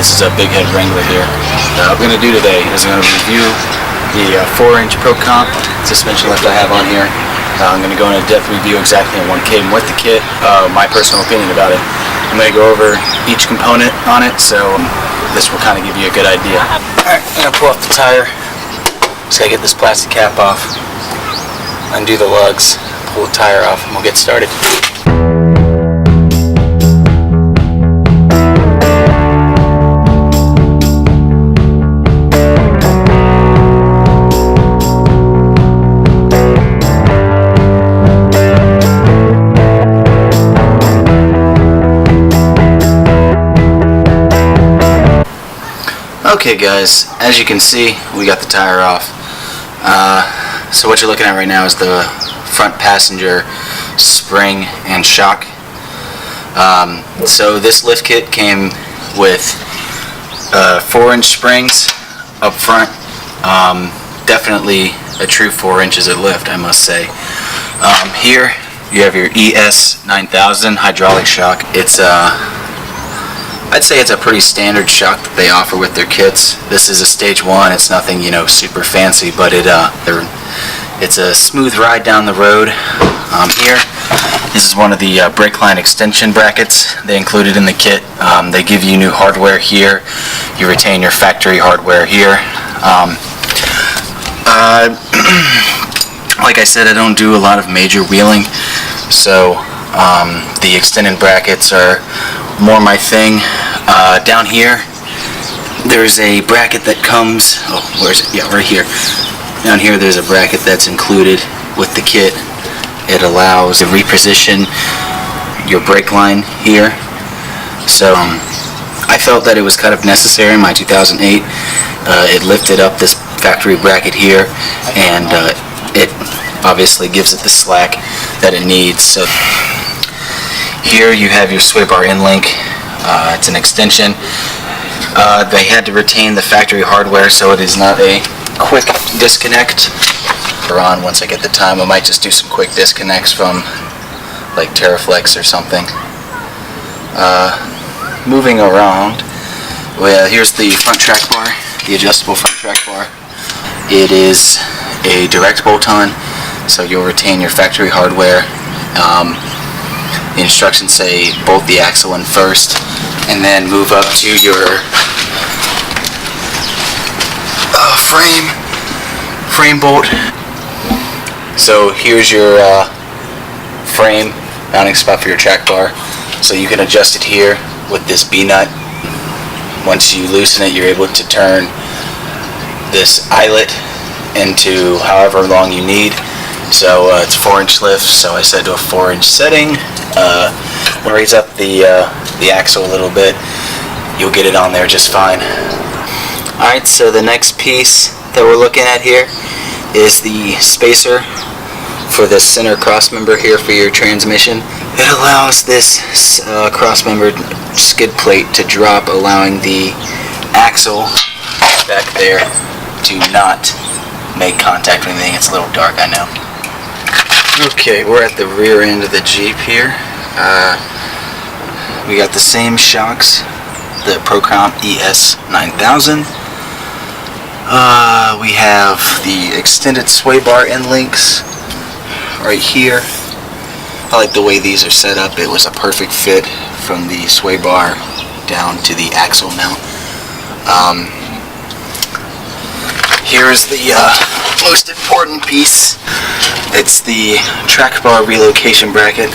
This is a big head Wrangler here. What I'm going to do today is I'm going to review the 4-inch Pro Comp suspension lift I have on here. I'm going to go into a depth review exactly on what came with the kit, my personal opinion about it. I'm going to go over each component on it, so this will kind of give you a good idea. Alright, I'm going to pull off the tire. Just got to get this plastic cap off, undo the lugs, pull the tire off, and we'll get started. Okay guys, as you can see, we got the tire off. So what you're looking at right now is the front passenger spring and shock. So this lift kit came with 4-inch springs up front. Definitely a true 4 inches of lift, I must say. Here you have your ES 9000 hydraulic shock. It's I'd say it's a pretty standard shock that they offer with their kits. This is a stage 1. It's nothing, you know, super fancy, but it's a smooth ride down the road. Here, this is one of the brake line extension brackets they included in the kit. They give you new hardware here. You retain your factory hardware here. Like I said, I don't do a lot of major wheeling, so the extended brackets are more my thing. Down here there's a bracket that comes, where is it? Yeah, right here. Down here there's a bracket that's included with the kit. It allows to reposition your brake line here. So I felt that it was kind of necessary in my 2008. It lifted up this factory bracket here, and it obviously gives it the slack that it needs. So here you have your sway bar in link. It's an extension. They had to retain the factory hardware, so it is not a quick disconnect. Once I get the time, I might just do some quick disconnects from like Terraflex or something. Moving around, well, here's the front track bar, the adjustable front track bar. It is a direct bolt-on, so you'll retain your factory hardware. The instructions say bolt the axle in first, and then move up to your frame bolt. So here's your frame mounting spot for your track bar. So you can adjust it here with this B-nut. Once you loosen it, you're able to turn this eyelet into however long you need. So it's a 4-inch lift, so I set to a 4-inch setting. Raise up the axle a little bit, you'll get it on there just fine. Alright, so the next piece that we're looking at here is the spacer for the center crossmember here for your transmission. It allows this crossmember skid plate to drop, allowing the axle back there to not make contact with anything. It's a little dark, I know. Okay, we're at the rear end of the Jeep here. We got the same shocks, the Pro Comp ES 9000. We have the extended sway bar end links right here. I like the way these are set up. It was a perfect fit from the sway bar down to the axle mount. Here's the most important piece. It's the track bar relocation bracket.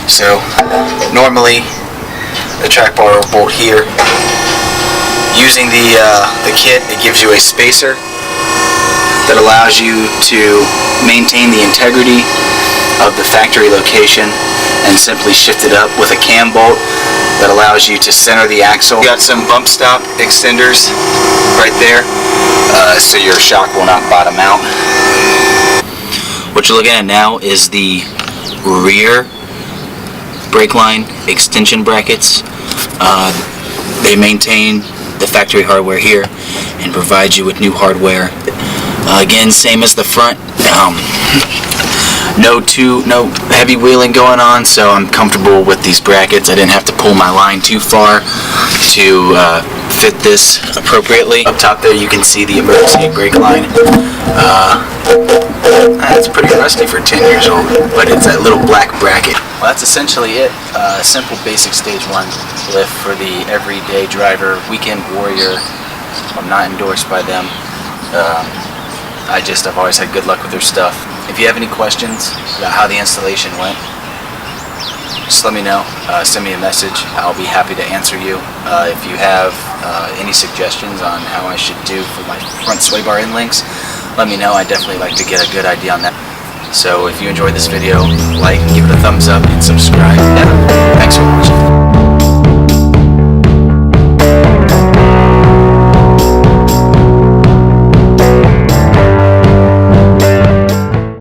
So normally the track bar will bolt here. Using the kit, it gives you a spacer that allows you to maintain the integrity of the factory location and simply shift it up with a cam bolt that allows you to center the axle. You got some bump stop extenders right there, so your shock will not bottom out. What you're looking at now is the rear brake line extension brackets. They maintain the factory hardware here and provide you with new hardware. Again, same as the front. No heavy wheeling going on, so I'm comfortable with these brackets. I didn't have to pull my line too far to fit this appropriately. Up top there you can see the emergency brake line. It's pretty rusty for 10 years old, but it's that little black bracket. Well, that's essentially it. Simple basic stage 1 lift for the everyday driver, weekend warrior. I'm not endorsed by them. I've always had good luck with their stuff. If you have any questions about how the installation went, just let me know. Send me a message. I'll be happy to answer you. If you have any suggestions on how I should do for my front sway bar end links, let me know. I'd definitely like to get a good idea on that. So if you enjoyed this video, like, give it a thumbs up, and subscribe. Yeah, thanks for watching.